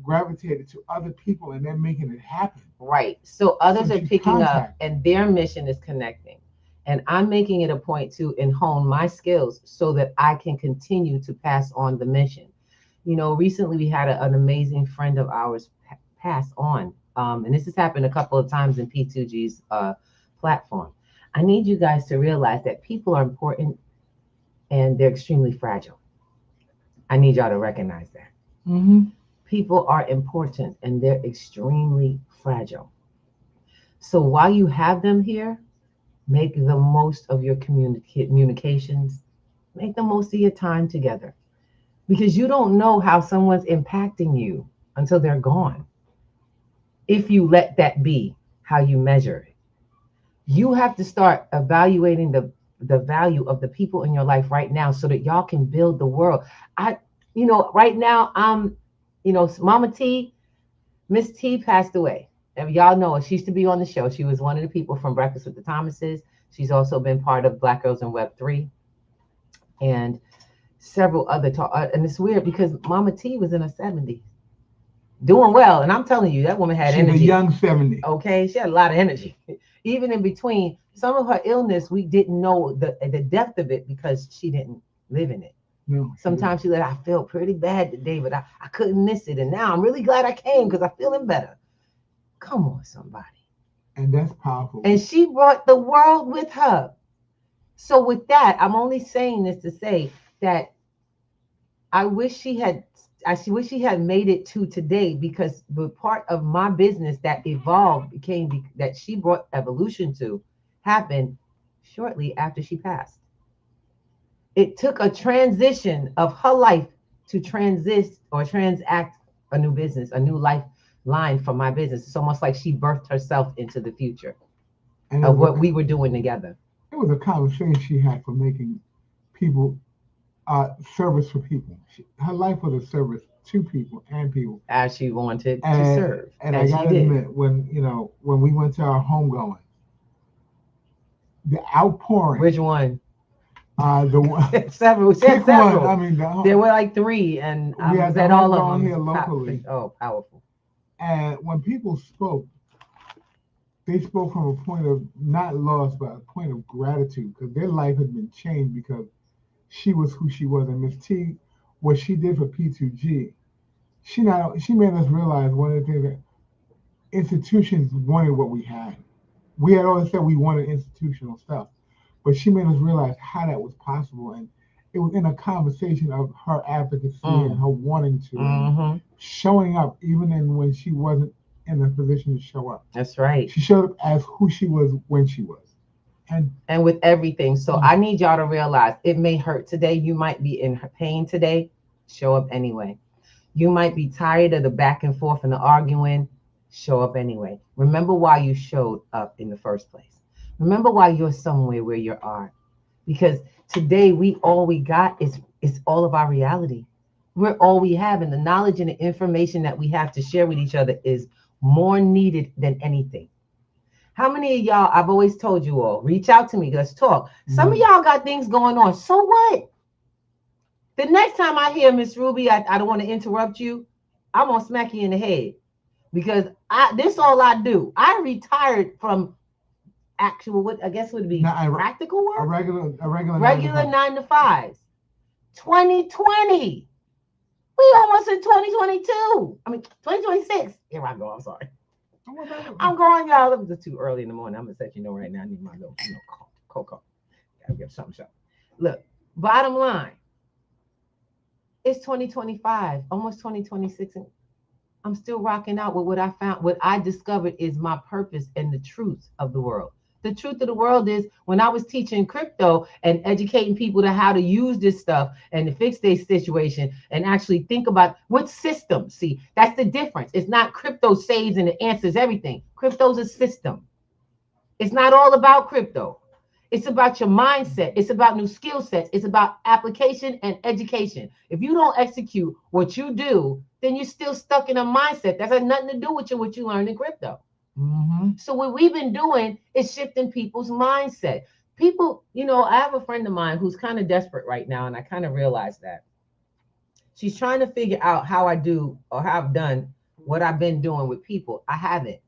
gravitated to other people, and they're making it happen. Right. So others are picking up, and their mission is connecting. And I'm making it a point to hone my skills so that I can continue to pass on the mission. You know, recently we had an amazing friend of ours pass on. And this has happened a couple of times in P2G's platform. I need you guys to realize that people are important and they're extremely fragile. I need y'all to recognize that. People are important and they're extremely fragile. So while you have them here, make the most of your communications. Make the most of your time together. Because you don't know how someone's impacting you until they're gone. If you let that be how you measure it. You have to start evaluating the value of the people in your life right now so that y'all can build the world. Right now, Mama T, Miss T passed away. And y'all know her. She used to be on the show. She was one of the people from Breakfast with the Thomases. She's also been part of Black Girls in Web 3 and several other and it's weird because Mama T was in her 70s. Doing well, and I'm telling you, that woman had energy. She's a young 70. Okay, she had a lot of energy. Even in between, Some of her illness, we didn't know the depth of it because she didn't live in it. No. Sometimes she said, I feel pretty bad today, but I couldn't miss it. And now I'm really glad I came because I'm feeling better. Come on, somebody. And that's powerful. And she brought the world with her. So with that, I'm only saying this to say that I wish she had made it to today, because the part of my business that evolved that she brought evolution to happened shortly after she passed. It took a transition of her life to transact a new business, a new lifeline for my business. It's almost like she birthed herself into the future of what we were doing together. It was a conversation she had for making people service for people. Her life was a service to people and people as she wanted to serve. And I gotta admit, when we went to our homegoing, the outpouring. Which one? The one. Several. We said several. One. I mean, there were like 3, and I was at all of them here locally. Powerful. And when people spoke, they spoke from a point of not loss, but a point of gratitude, because their life had been changed because she was who she was. And Miss T, what she did for P2G, she made us realize one of the things that institutions wanted what we had. We had always said we wanted institutional stuff, but she made us realize how that was possible. And it was in a conversation of her advocacy and her wanting to, and showing up even when she wasn't in a position to show up. That's right. She showed up as who she was when she was. And with everything. So I need y'all to realize it may hurt today. You might be in pain today. Show up anyway. You might be tired of the back and forth and the arguing. Show up anyway. Remember why you showed up in the first place. Remember why you're somewhere where you are. Because today all we got is all of our reality. We're all we have, and the knowledge and the information that we have to share with each other is more needed than anything. How many of y'all, I've always told you all, reach out to me, let's talk. Some of y'all got things going on. So what? The next time I hear Miss Ruby, I don't want to interrupt you. I'm going to smack you in the head, because this all I do. I retired from actual, what I guess would be practical work. A regular 9 to 5. 2020. We almost in 2022. I mean, 2026. Here I go. I'm sorry. I'm going, y'all. It was too early in the morning. I'm gonna let you know right now. I need my little, cocoa. Gotta get something. Look, bottom line. It's 2025, almost 2026, and I'm still rocking out with what I found. What I discovered is my purpose and the truth of the world. The truth of the world is, when I was teaching crypto and educating people to how to use this stuff and to fix their situation and actually think about what system. See, that's the difference. It's not crypto saves and it answers everything. Crypto's a system. It's not all about crypto. It's about your mindset. It's about new skill sets. It's about application and education. If you don't execute what you do, then you're still stuck in a mindset. That has nothing to do with what you learned in crypto. So what we've been doing is shifting people's mindset. People, I have a friend of mine who's kind of desperate right now, and I kind of realized that. She's trying to figure out how I do or how I've done what I've been doing with people. I haven't.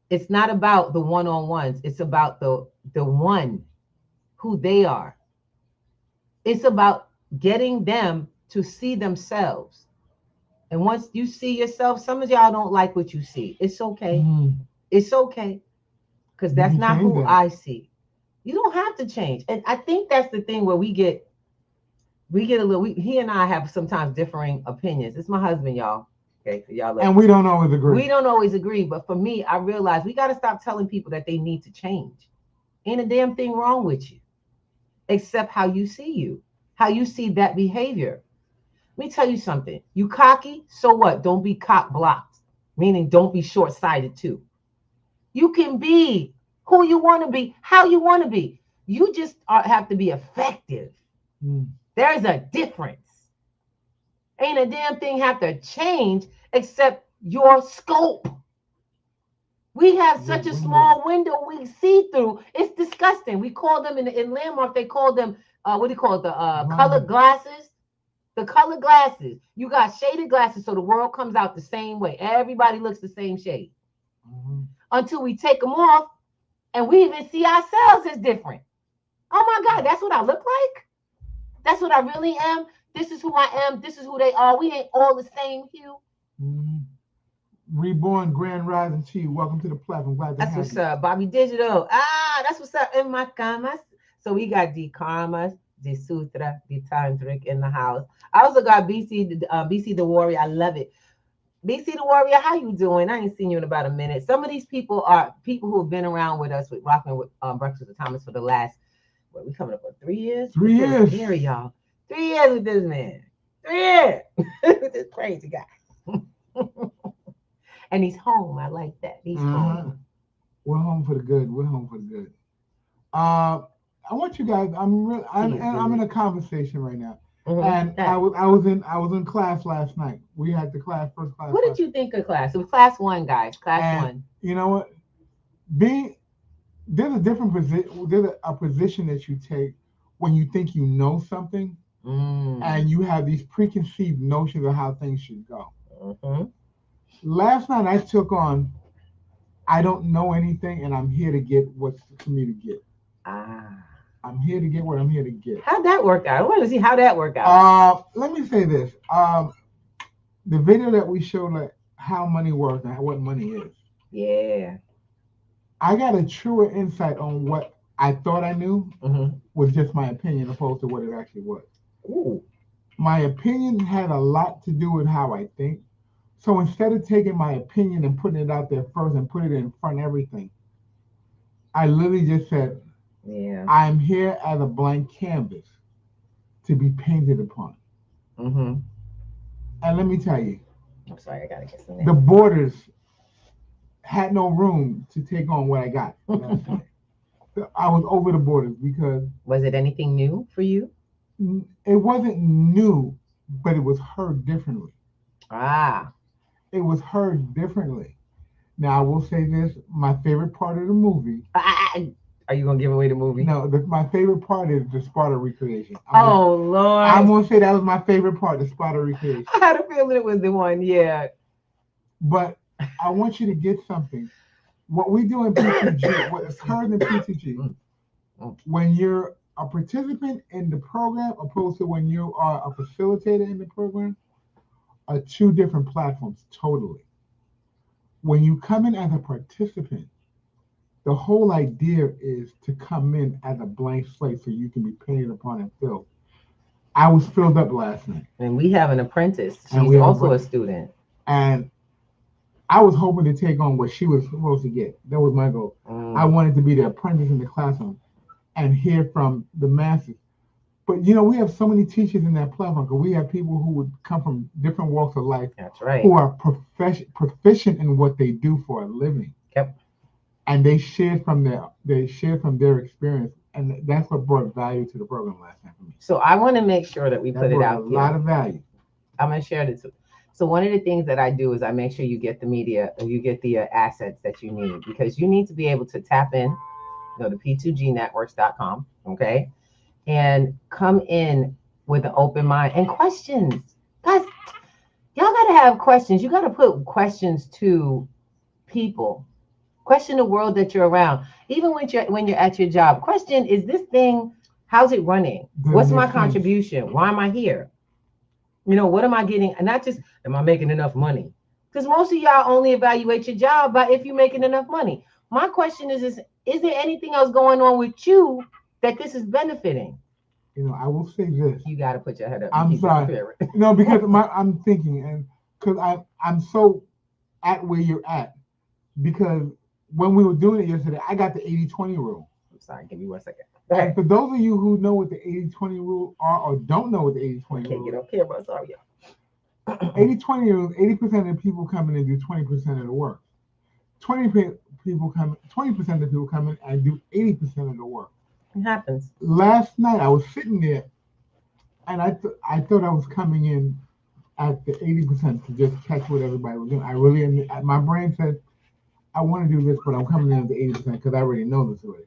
It's not about the one-on-ones. It's about the one, who they are. It's about getting them to see themselves. And once you see yourself, some of y'all don't like what you see. It's okay. It's okay. Because that's not who I see. You don't have to change. And I think that's the thing where we get a little, he and I have sometimes differing opinions. It's my husband, y'all. Okay, so y'all. And we don't always agree. We don't always agree. But for me, I realize we got to stop telling people that they need to change. Ain't a damn thing wrong with you, except how you see how you see that behavior. Let me tell you something. You cocky, so what? Don't be cock blocked, meaning don't be short-sighted too. You can be who you want to be, how you want to be. You just have to be effective. There's a difference. Ain't a damn thing have to change except your scope. We have such a small window we see through. It's disgusting. We call them in Landmark, they call them, colored glasses. The colored glasses. You got shaded glasses, so the world comes out the same way. Everybody looks the same shade. Until we take them off And we even see ourselves as different. Oh my God, that's what I look like? That's what I really am? This is who I am. This is who they are. We ain't all the same hue. Mm-hmm. Reborn Grand Rising Chi. Welcome to the platform. Glad to that's have what's you. up. Bobby Digital. That's what's up in my camas. So we got the Karmas, the Sutra, the Tantric in the house. I also got BC the Warrior. I love it. BC the Warrior, how you doing? I ain't seen you in about a minute. Some of these people are people who have been around with us with rocking with Breakfast with Thomas for the last, we coming up on 3 years? 3 years. Scary, y'all. 3 years with this man. 3 years. This crazy guy. And he's home. I like that. He's home. We're home for the good. We're home for the good. I want you guys. I'm in a conversation right now, and I was in class last night. We had the first class. What did you think of class? It was class 1, guys. Class 1. You know what? There's a different position. There's a position that you take when you think you know something, and you have these preconceived notions of how things should go. Last night I took on, I don't know anything, and I'm here to get what's for me to get. I'm here to get what I'm here to get. How'd that work out? I want to see how that worked out. Let me say this. The video that we showed, like how money works and what money is. Yeah. I got a truer insight on what I thought I knew was just my opinion opposed to what it actually was. Ooh. My opinion had a lot to do with how I think. So instead of taking my opinion and putting it out there first and putting it in front of everything, I literally just said, I'm here as a blank canvas to be painted upon. And let me tell you, I'm sorry, I gotta get some. The borders had no room to take on what I got. I was over the borders because. Was it anything new for you? It wasn't new, but it was heard differently. It was heard differently. Now I will say this: my favorite part of the movie. Are you gonna give away the movie? No, my favorite part is the Sparta recreation. Lord! I'm gonna say that was my favorite part, the Sparta recreation. I had a feeling it was the one, yeah. But I want you to get something. What we do in P2G, what occurs in P2G, when you're a participant in the program, opposed to when you are a facilitator in the program, are 2 different platforms totally. When you come in as a participant, the whole idea is to come in as a blank slate so you can be painted upon and filled. I was filled up last night. And we have an apprentice. She's also a student. And I was hoping to take on what she was supposed to get. That was my goal. I wanted to be the apprentice in the classroom and hear from the masses. But, we have so many teachers in that platform because we have people who would come from different walks of life. That's right. Who are proficient in what they do for a living. Yep. And they shared from their experience, and that's what brought value to the program last night for me. So I want to make sure that we put it out. A lot of value. I'm gonna share this. So one of the things that I do is I make sure you get the media, you get the assets that you need, because you need to be able to tap in, go to p2gnetworks.com, okay, and come in with an open mind and questions. Guys, y'all gotta have questions. You gotta put questions to people. Question the world that you're around. Even when you're at your job. Question, is this thing, how's it running? What's my contribution? Why am I here? What am I getting? And not just, am I making enough money? Because most of y'all only evaluate your job by if you're making enough money. My question is there anything else going on with you that this is benefiting? I will say this. You got to put your head up. I'm sorry. No, because I'm thinking, and because I'm so at where you're at, because when we were doing it yesterday, I got the 80-20 rule. I'm sorry, give me 1 second. And for those of you who know what the 80-20 rule are or don't know what the 80-20 rule is. Can't get on camera, sorry. 80-20 rule, 80% of the people come in and do 20% of the work. 20% of the people come in and do 80% of the work. It happens. Last night I was sitting there and I thought I was coming in at the 80% to just catch what everybody was doing. My brain said, I want to do this, but I'm coming in at the 80% because I already know this already.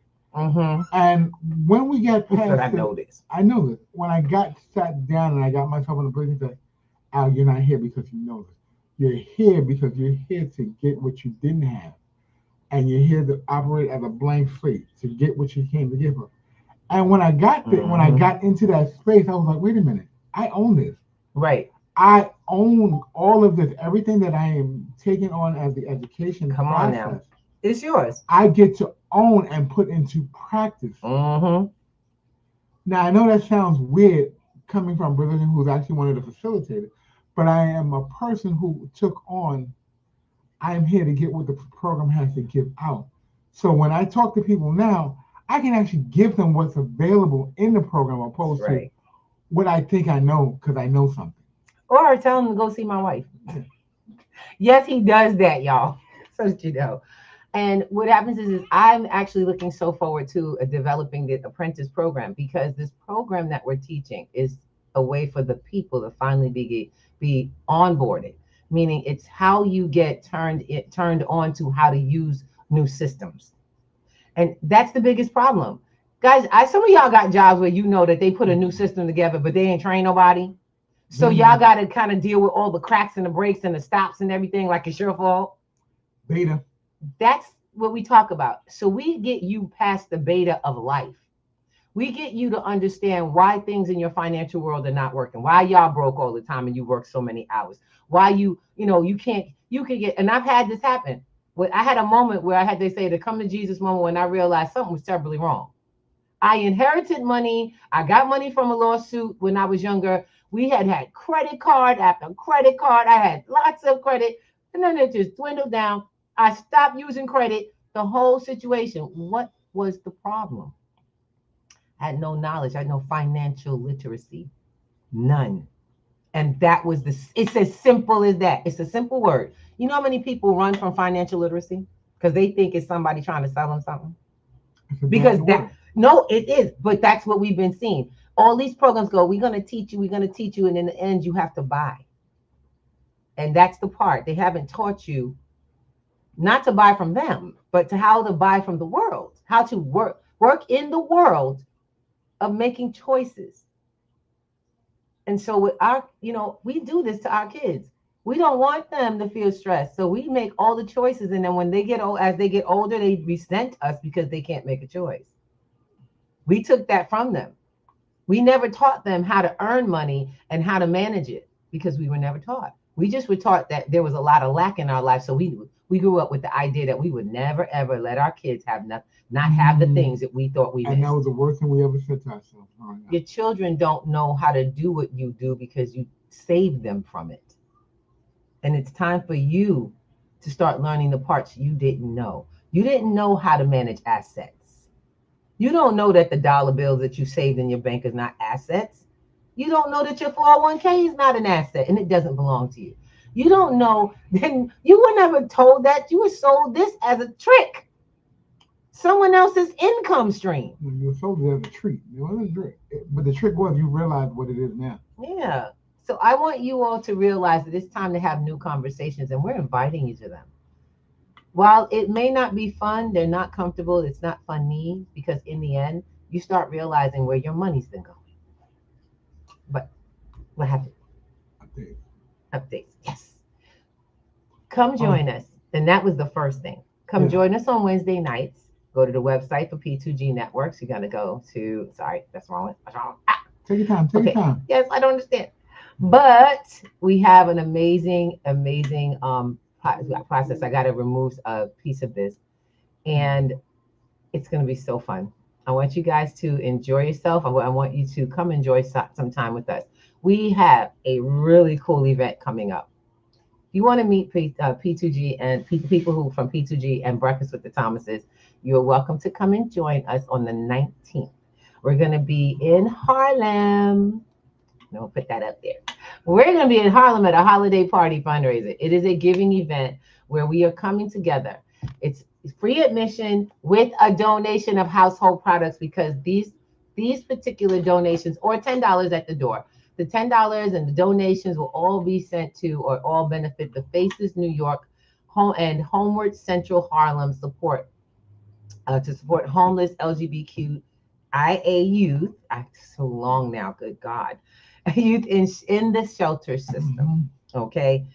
And when we got past I know this. When I got sat down and I got myself in a position to say, Al, you're not here because you know this. You're here because you're here to get what you didn't have. and you're here to operate as a blank slate to get what you came to give her. And when I got there, when I got into that space, I was like, wait a minute, I own this. Right. I own all of this. Everything that I am taking on as the education Come process, on now. It's yours. I get to own and put into practice. Mm-hmm. Now, I know that sounds weird coming from Brazilian, who's actually one of the facilitators, but I am a person who took on, I'm here to get what the program has to give out. So when I talk to people now, I can actually give them what's available in the program opposed to what I think I know because I know something. Or tell them to go see my wife. Yes, he does that, y'all. So that you know. And what happens is I'm actually looking so forward to developing the apprentice program, because this program that we're teaching is a way for the people to finally be onboarded. Meaning it's how you get turned on to how to use new systems. And that's the biggest problem. Guys, some of y'all got jobs where you know that they put a new system together, but they ain't train nobody. So y'all got to kind of deal with all the cracks and the breaks and the stops and everything like it's your fault. Beta. That's what we talk about. So we get you past the beta of life. We get you to understand why things in your financial world are not working. Why y'all broke all the time and you work so many hours. Why you can get, and I've had this happen. I had a moment where I had to say the come to Jesus moment when I realized something was terribly wrong. I inherited money. I got money from a lawsuit when I was younger. We had credit card after credit card. I had lots of credit, and then it just dwindled down. I stopped using credit. The whole situation. What was the problem? I had no knowledge. I had no financial literacy. None. And that was it's as simple as that. It's a simple word. You know how many people run from financial literacy? Because they think it's somebody trying to sell them something. Because no, it is. But that's what we've been seeing. All these programs go, we're going to teach you. And in the end, you have to buy. And that's the part. They haven't taught you not to buy from them, but to how to buy from the world, how to work in the world of making choices. And so with we do this to our kids. We don't want them to feel stressed. So we make all the choices. And then when they get old, as they get older, they resent us because they can't make a choice. We took that from them. We never taught them how to earn money and how to manage it because we were never taught. We just were taught that there was a lot of lack in our life. So we grew up with the idea that we would never, ever let our kids have not have the things that we thought we missed. And that was the worst thing we ever said to ourselves. Your children don't know how to do what you do because you saved them from it. And it's time for you to start learning the parts you didn't know. You didn't know how to manage assets. You don't know that the dollar bills that you saved in your bank is not assets. You don't know that your 401k is not an asset and it doesn't belong to you. You don't know, then you were never told that. You were sold this as a trick. Someone else's income stream. You were sold it as a treat. It wasn't a trick. But the trick was you realize what it is now. Yeah. So I want you all to realize that it's time to have new conversations, and we're inviting you to them. While it may not be fun, they're not comfortable, it's not funny, because in the end, you start realizing where your money's been going. But what happened? Updates. Yes. Come join us. And that was the first thing. Come join us on Wednesday nights. Go to the website for P2G Networks. You're going to go to, sorry, that's wrong. What's wrong? Take your time. Take your time. Yes, I don't understand. But we have an amazing process. I got to remove a piece of this. And it's going to be so fun. I want you guys to enjoy yourself. I want you to come enjoy some time with us. We have a really cool event coming up. If you want to meet P2G and people who from P2G and Breakfast with the Thomases, you're welcome to come and join us on the 19th. We're going to be in Harlem. No, put that up there. We're going to be in Harlem at a holiday party fundraiser. It is a giving event where we are coming together. It's free admission with a donation of household products, because these particular donations, or $10 at the door, the $10 and the donations will all be sent to, or all benefit, the Faces New York and Homeward Central Harlem support to support homeless LGBTQIA youth. So long now, good God. Youth in the shelter system. Okay.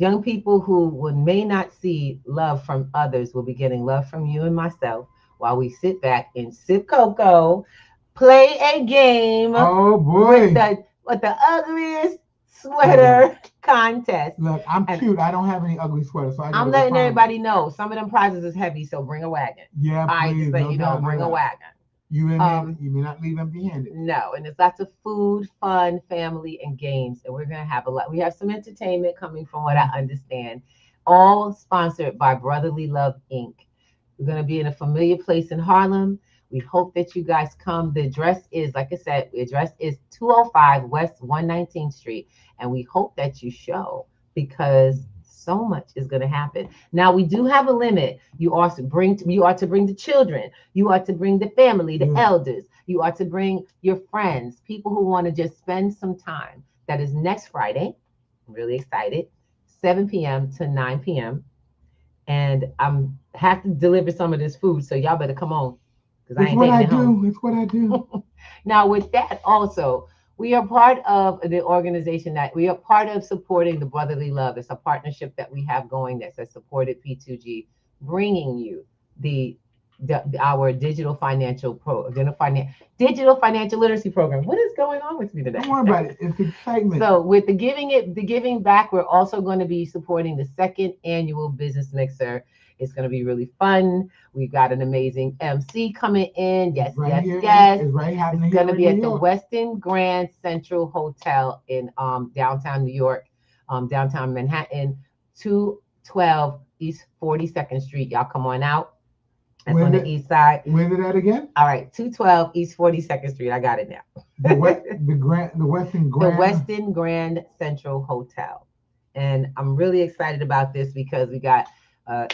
Young people who may not see love from others will be getting love from you and myself while we sit back and sip cocoa, play a game Oh boy. with the ugliest sweater contest. Look, I'm cute. I don't have any ugly sweaters, so I'm letting everybody know some of them prizes is heavy, so bring a wagon. Yeah, please. Bring a wagon. You may not leave empty-handed. No, and there's lots of food, fun, family, and games, and we're gonna have a lot. We have some entertainment coming, from what I understand, all sponsored by Brotherly Love Inc. We're gonna be in a familiar place in Harlem. We hope that you guys come. The address is, like I said, the address is 205 West 119th Street, and we hope that you show, because so much is going to happen. Now, we do have a limit. You are to bring the children. You are to bring the family, the elders. You are to bring your friends, people who want to just spend some time. That is next Friday. I'm really excited. 7 p.m. to 9 p.m. And I'm have to deliver some of this food, so y'all better come on. It's what I do. It's what I do. Now, with that also, we are part of the organization that we are part of supporting the Brotherly Love. It's a partnership that we have going that has supported P2G, bringing you our digital financial literacy program. What is going on with me today? Don't worry about it. It's excitement. So with the giving back, we're also going to be supporting the 2nd annual Business Mixer. It's going to be really fun. We've got an amazing MC coming in. Yes. It's going to be at the Westin Grand Central Hotel in downtown New York, downtown Manhattan, 212 East 42nd Street. Y'all come on out. That's on the east side. Where's it at again? All right, 212 East 42nd Street. I got it now. The Westin Grand Central Hotel. And I'm really excited about this because we got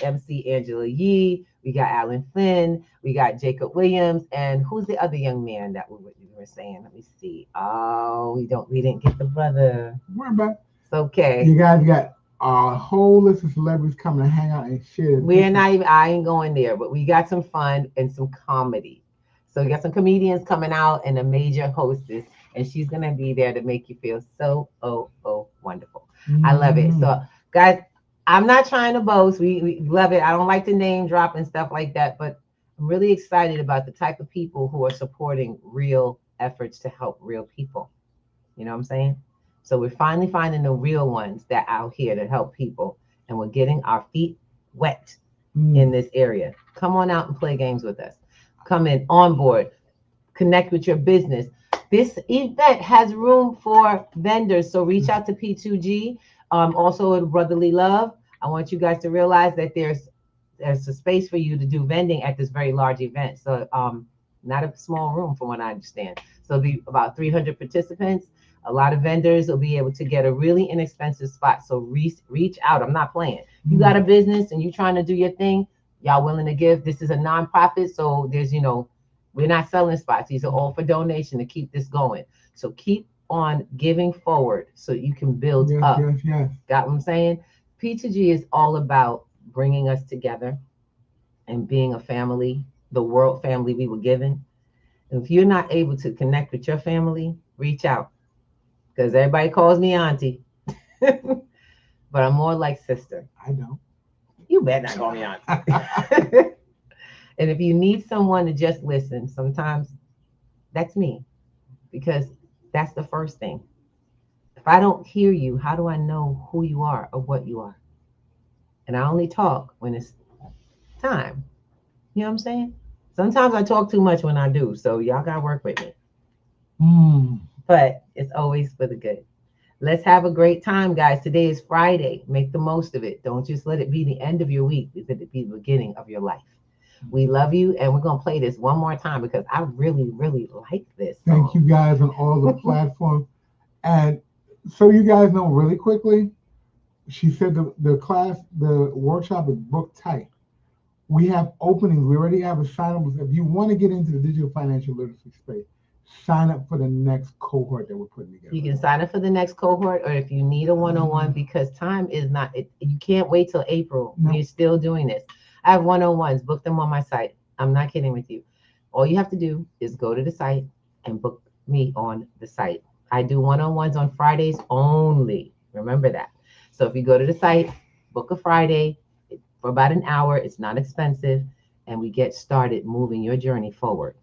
MC Angela Yee, we got Alan Flynn, we got Jacob Williams, and who's the other young man that we were saying? Let me see. Oh, we didn't get the brother. Worry about it. It's okay. You guys got a whole list of celebrities coming to hang out and shit. I ain't going there, but we got some fun and some comedy. So we got some comedians coming out and a major hostess, and she's gonna be there to make you feel so wonderful. I love it. So guys, I'm not trying to boast. We love it. I don't like to name drop and stuff like that, but I'm really excited about the type of people who are supporting real efforts to help real people. You know what I'm saying? So we're finally finding the real ones that are out here to help people, and we're getting our feet wet in this area. Come on out and play games with us. Come in on board, connect with your business. This event has room for vendors, so reach out to P2G. Also at Brotherly Love, I want you guys to realize that there's a space for you to do vending at this very large event. So not a small room from what I understand. So it'll be about 300 participants. A lot of vendors will be able to get a really inexpensive spot. So reach out. I'm not playing. You got a business and you trying to do your thing, y'all willing to give. This is a nonprofit, so there's, we're not selling spots. These are all for donation to keep this going. So keep on giving forward so you can build up. Yes. Got what I'm saying? P2G is all about bringing us together and being a family, the world family we were given. And if you're not able to connect with your family, reach out, because everybody calls me auntie, but I'm more like sister. I know. You better not call me auntie. And if you need someone to just listen, sometimes that's me, because that's the first thing. If I don't hear you, how do I know who you are or what you are? And I only talk when it's time. You know what I'm saying? Sometimes I talk too much when I do, so y'all gotta work with me. But it's always for the good. Let's have a great time, guys. Today is Friday. Make the most of it. Don't just let it be the end of your week. Let it be the beginning of your life. We love you, and we're gonna play this one more time because I really, really like this song. Thank you guys on all the platforms. And so you guys know really quickly, she said the workshop is booked tight. We have openings. We already have a sign-up. If you want to get into the digital financial literacy space, sign up for the next cohort that we're putting together. You can sign up for the next cohort, or if you need a one-on-one, because time is not, you can't wait till April. No. We're still doing this. I have one-on-ones. Book them on my site. I'm not kidding with you. All you have to do is go to the site and book me on the site. I do one-on-ones on Fridays only. Remember that. So if you go to the site, book a Friday for about an hour, it's not expensive, and we get started moving your journey forward.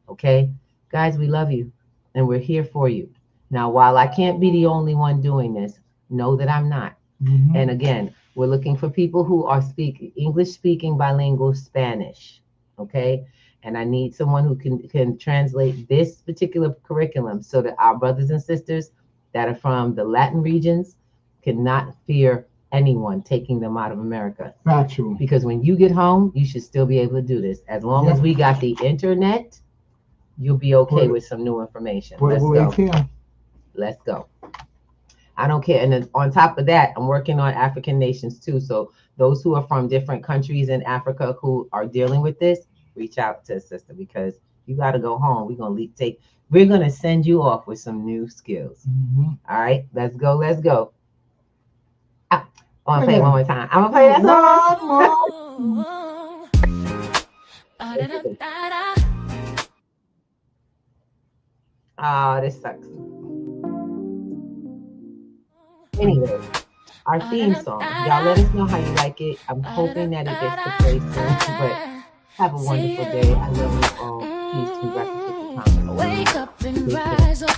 Okay? Guys, we love you, and we're here for you. Now, while I can't be the only one doing this, know that I'm not. Mm-hmm. And again, we're looking for people who are English speaking, bilingual, Spanish. Okay? And I need someone who can translate this particular curriculum so that our brothers and sisters that are from the Latin regions cannot fear anyone taking them out of America. Factual. Because when you get home, you should still be able to do this. As long as we got the internet, you'll be okay with some new information. Let's go. Let's go. I don't care. And then on top of that, I'm working on African nations too. So those who are from different countries in Africa who are dealing with this, reach out to a sister, because you got to go home. We're going to send you off with some new skills. Mm-hmm. All right, let's go. Let's go. I want to play it one more time. I'm going to play that song. Oh, this sucks. Anyway, our theme song. Y'all let us know how you like it. I'm hoping that it gets to play soon, but have a wonderful day. I love you all. Peace, congratulations. Wake up and rise up.